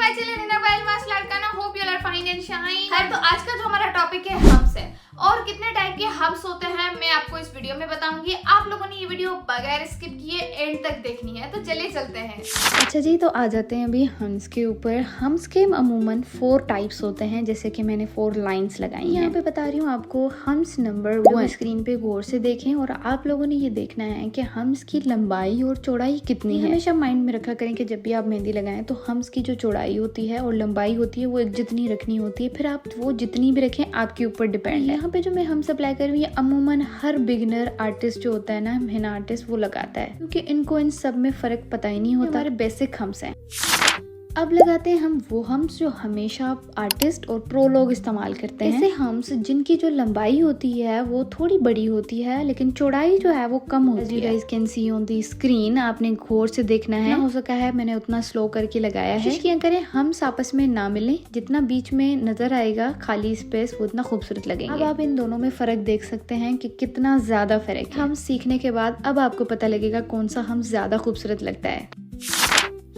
Hi children in a well mask लड़का ना hope you are fine and shine. खैर तो आज का जो हमारा टॉपिक है हम्स है और कितने टाइप के हम्स होते हैं मैं आपको इस वीडियो में बताऊंगी। आप लोगों ने ये वीडियो बगैर स्किप किए एंड तक देखनी है, तो चलिए चलते हैं। अच्छा जी, तो आ जाते हैं अभी हम्स के ऊपर। हम्स के अमूमन 4 टाइप्स होते हैं, जैसे कि मैंने 4 लाइंस लगाई हैं। यहाँ पे बता रही हूँ आपको हम्स नंबर 1। स्क्रीन पे गौर से देखें और आप लोगों ने ये देखना है कि हम्स की लंबाई और चौड़ाई कितनी है। हमेशा माइंड में रखा करें कि जब भी आप मेहंदी लगाएं तो हम्स की जो चौड़ाई होती है और लंबाई होती है वो एक जितनी रखनी होती है, फिर आप वो जितनी भी रखें आपके ऊपर डिपेंड है। यहाँ पे जो मैं हम्स अप्लाई कर रही हूँ अमूमन हर बिगिनर आर्टिस्ट जो होता है ना, मेहना आर्टिस्ट, वो लगाता है, क्योंकि इनको इन सब में फर्क पता ही नहीं होता। हमारे बेसिक हम्स हैं। अब लगाते हैं हम वो हम्स जो हमेशा आर्टिस्ट और प्रो लोग इस्तेमाल करते हैं। ऐसे हम्स जिनकी जो लंबाई होती है वो थोड़ी बड़ी होती है लेकिन चौड़ाई जो है वो कम होती है। Guys can see on the screen, आपने गौर से देखना है। हो सका है मैंने उतना स्लो करके लगाया है। कोशिश करें हम्स आपस में ना मिले, जितना बीच में नजर आएगा खाली स्पेस वो उतना खूबसूरत लगेंगे। अब आप इन दोनों में फर्क देख सकते हैं कि कितना ज्यादा फर्क है। हम्स सीखने के बाद अब आपको पता लगेगा कौन सा हम्स ज्यादा खूबसूरत लगता है।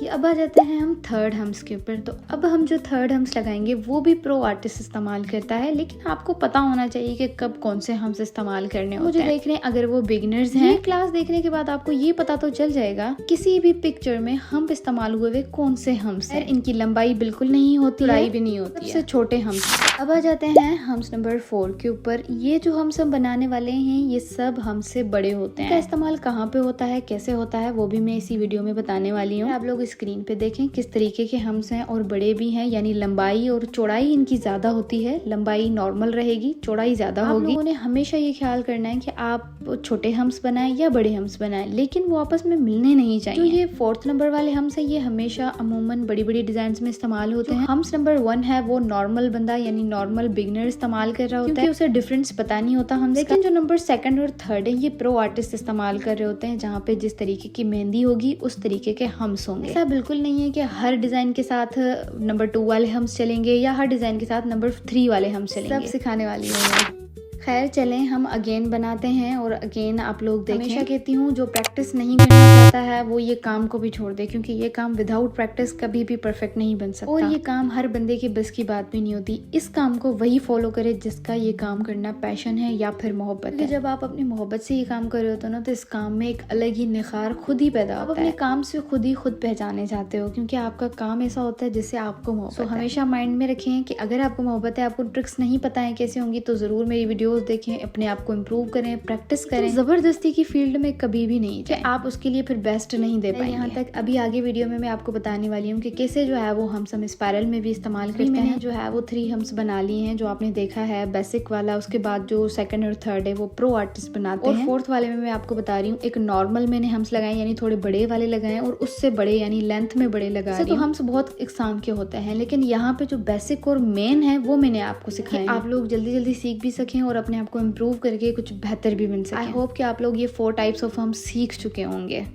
ये अब आ जाते हैं हम थर्ड हम्स के ऊपर। तो अब हम जो थर्ड हम्स लगाएंगे वो भी प्रो आर्टिस्ट इस्तेमाल करता है, लेकिन आपको पता होना चाहिए कि कब कौन से हम्स इस्तेमाल करने होते हैं। देख रहे हैं अगर वो बिगिनर्स हैं, क्लास देखने के बाद आपको ये पता तो चल जाएगा किसी भी पिक्चर में हम इस्तेमाल हुए वे कौन से हम्स हैं। इनकी लंबाई बिल्कुल नहीं होती, चौड़ाई भी नहीं होती, सबसे छोटे हम्स। अब आ जाते हैं हम्स नंबर 4 के ऊपर। ये जो हम्स हम बनाने वाले हैं ये सब हमसे बड़े होते हैं। इनका इस्तेमाल कहाँ पे होता है, कैसे होता है, वो भी मैं इसी वीडियो में बताने वाली हूँ। आप लोग स्क्रीन पे देखें किस तरीके के हम्स हैं और बड़े भी हैं, यानी लंबाई और चौड़ाई इनकी ज्यादा होती है। लंबाई नॉर्मल रहेगी, चौड़ाई ज्यादा होगी। आप लोगों ने हमेशा ये ख्याल करना है कि आप छोटे हम्स बनाएं या बड़े हम्स बनाएं, लेकिन वो आपस में मिलने नहीं चाहिए। जो ये 4th नंबर वाले हम्स है ये हमेशा अमूमन बड़ी बड़ी डिजाइन में इस्तेमाल होते हैं। हम्स नंबर 1 है वो नॉर्मल बंदा यानी नॉर्मल बिगिनर इस्तेमाल कर रहा होता है, उसे डिफरेंस पता नहीं होता हम्स। लेकिन जो नंबर 2 और 3 है ये प्रो आर्टिस्ट इस्तेमाल कर रहे होते हैं, जहाँ पे जिस तरीके की मेहंदी होगी उस तरीके के हम्स होंगे। ऐसा बिल्कुल नहीं है कि हर डिजाइन के साथ नंबर 2 वाले हम्स चलेंगे या हर डिजाइन के साथ नंबर 3 वाले हम्स चलेंगे। सब सिखाने वाली हूँ। खैर चलें हम अगेन बनाते हैं और अगेन आप लोग देखें। हमेशा कहती हूँ जो प्रैक्टिस नहीं करना चाहता है वो ये काम को भी छोड़ दे, क्योंकि ये काम विदाउट प्रैक्टिस कभी भी परफेक्ट नहीं बन सकता और ये काम हर बंदे के बस की बात भी नहीं होती। इस काम को वही फॉलो करे जिसका ये काम करना पैशन है या फिर मोहब्बत है। जब आप अपनी मोहब्बत से ये काम कर रहे होते हो ना तो इस काम में एक अलग ही निखार खुद ही पैदा होता है। आप अपने काम से खुद पहचाने जाते हो, क्योंकि आपका काम ऐसा होता है जिससे आपको मोहब्बत है। हमेशा माइंड में रखें कि अगर आपको मोहब्बत है, आपको ट्रिक्स नहीं पता है कैसे होंगी, तो जरूर मेरी वीडियो देखें, अपने आप को इम्प्रूव करें, प्रैक्टिस करें। जबरदस्ती की फील्ड में कभी भी नहीं जाए, आप उसके लिए फिर बेस्ट नहीं दे पाएंगे। यहाँ तक अभी आगे वीडियो में मैं आपको बताने वाली हूँ कि कैसे जो है वो हम्स हम स्पाइरल में भी इस्तेमाल करते हैं। जो है वो 3 हम्स बना लिए हैं जो आपने देखा है, बेसिक वाला। उसके बाद जो 2nd और 3rd है वो प्रो आर्टिस्ट बनाते हैं। 4th वाले में मैं आपको बता रही हूँ एक नॉर्मल मैंने हम्स लगाए, यानी थोड़े बड़े वाले लगाए और उससे बड़े यानी लेंथ में बड़े लगा रही हूँ। तो हम्स बहुत इकसाम के होते हैं, लेकिन यहाँ पे जो बेसिक और मेन है वो मैंने आपको सिखाया, आप लोग जल्दी जल्दी सीख भी सकें और अपने आप को इम्प्रूव करके कुछ बेहतर भी बन सके। आई होप कि आप लोग ये 4 टाइप्स ऑफ हम्स सीख चुके होंगे।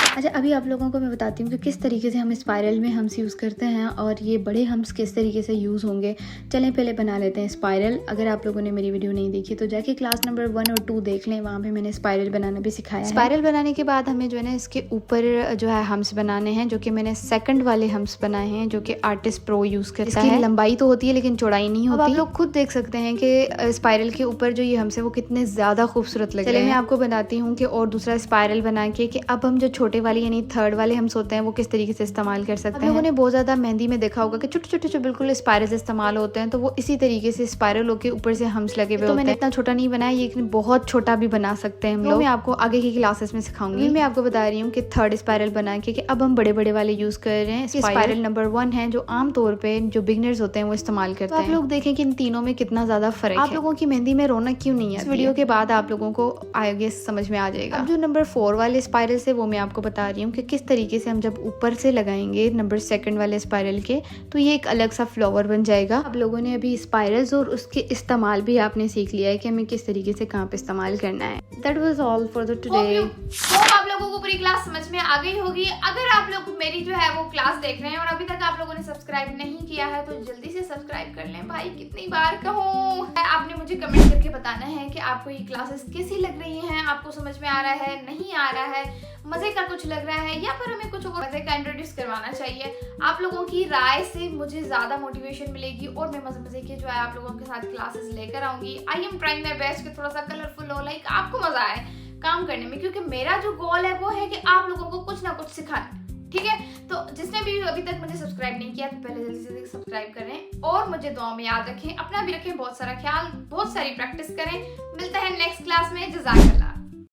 अच्छा अभी आप लोगों को मैं बताती हूँ कि किस तरीके से हम स्पाइरल में हम्स यूज़ करते हैं और ये बड़े हम्स किस तरीके से यूज़ होंगे। चलें पहले बना लेते हैं स्पाइरल। अगर आप लोगों ने मेरी वीडियो नहीं देखी तो जाके क्लास नंबर 1 और 2 देख लें, वहाँ पे मैंने स्पाइरल बनाना भी सिखाया है। स्पाइरल बनाने के बाद हमें जो है ना इसके ऊपर जो है हम्स बनाने हैं, जो कि मैंने 2nd वाले हम्स बनाए हैं जो कि आर्टिस्ट प्रो यूज़ करता है। लंबाई तो होती है लेकिन चौड़ाई नहीं होती। आप लोग खुद देख सकते हैं कि स्पाइरल के ऊपर जो ये हम्स है वो कितने ज़्यादा खूबसूरत लग रहे हैं। मैं आपको बताती हूँ कि और दूसरा स्पाइरल बना के कि अब हम जो छोटे वाले यानी 3rd वाले हम्स होते हैं वो किस तरीके से इस्तेमाल कर सकते हैं। लोगों ने बहुत ज्यादा मेहंदी में देखा होगा कि छोटे छोटे जो बिल्कुल स्पाइरल्स इस्तेमाल होते हैं, तो वो इसी तरीके से स्पाइरल के ऊपर से हम्स लगे हुए होते हैं। मैंने इतना छोटा नहीं बनाया, ये बहुत छोटा भी बना सकते हैं हम लोग। मैं आपको आगे की क्लासेस में सिखाऊंगी। मैं आपको बता रही हूँ कि 3rd स्पाइरल बना के कि अब हम बड़े बड़े वाले यूज कर रहे हैं। स्पाइरल नंबर 1 है जो आमतौर पे जो बिगिनर्स होते हैं वो इस्तेमाल करते हैं। आप लोग देखें कि इन तीनों में कितना ज्यादा फर्क है। आप लोगों की मेहंदी में रौनक क्यों नहीं है, इस वीडियो के बाद आप लोगों को आगे समझ में आ जाएगा। अब जो नंबर 4 वाले स्पाइरल से वो मैं आपको बता रही हूँ कि किस तरीके से हम जब ऊपर से लगाएंगे नंबर 2nd वाले स्पाइरल के तो ये एक अलग सा फ्लावर बन जाएगा। आप लोगों ने अभी स्पाइरल्स और उसके इस्तेमाल भी आपने सीख लिया है कि हमें किस तरीके से कहाँ पे इस्तेमाल करना है। That was all for the today. आप लोग लोगों को पूरी क्लास समझ में आ गई होगी। अगर आप लोग मेरी जो है वो क्लास देख रहे हैं और अभी तक आप लोगों ने सब्सक्राइब नहीं किया है तो जल्दी से सब्सक्राइब कर लें। भाई कितनी बार कहूँ, आपने मुझे कमेंट करके बताना है कि आपको ये क्लासेस कैसी लग रही हैं, आपको समझ में आ रहा है, नहीं आ रहा है, मजे का कुछ लग रहा है या फिर हमें कुछ और मजे का इंट्रोड्यूस करवाना चाहिए। आप लोगों की राय से मुझे ज्यादा मोटिवेशन मिलेगी और मैं मजे मजे के जो है आप लोगों के साथ क्लासेस लेकर आऊंगी। I am trying my best कि थोड़ा सा कलरफुल हो, लाइक आपको मजा आए काम करने में, क्योंकि मेरा जो गोल है वो है कि आप लोगों को कुछ ना कुछ सिखाना। ठीक है, तो जिसने भी अभी तक मुझे सब्सक्राइब नहीं किया तो पहले जल्दी से सब्सक्राइब करें और मुझे दुआ में याद रखें, अपना भी रखें बहुत सारा ख्याल, बहुत सारी प्रैक्टिस करें। मिलते हैं नेक्स्ट क्लास में। जज़ाकल्लाह।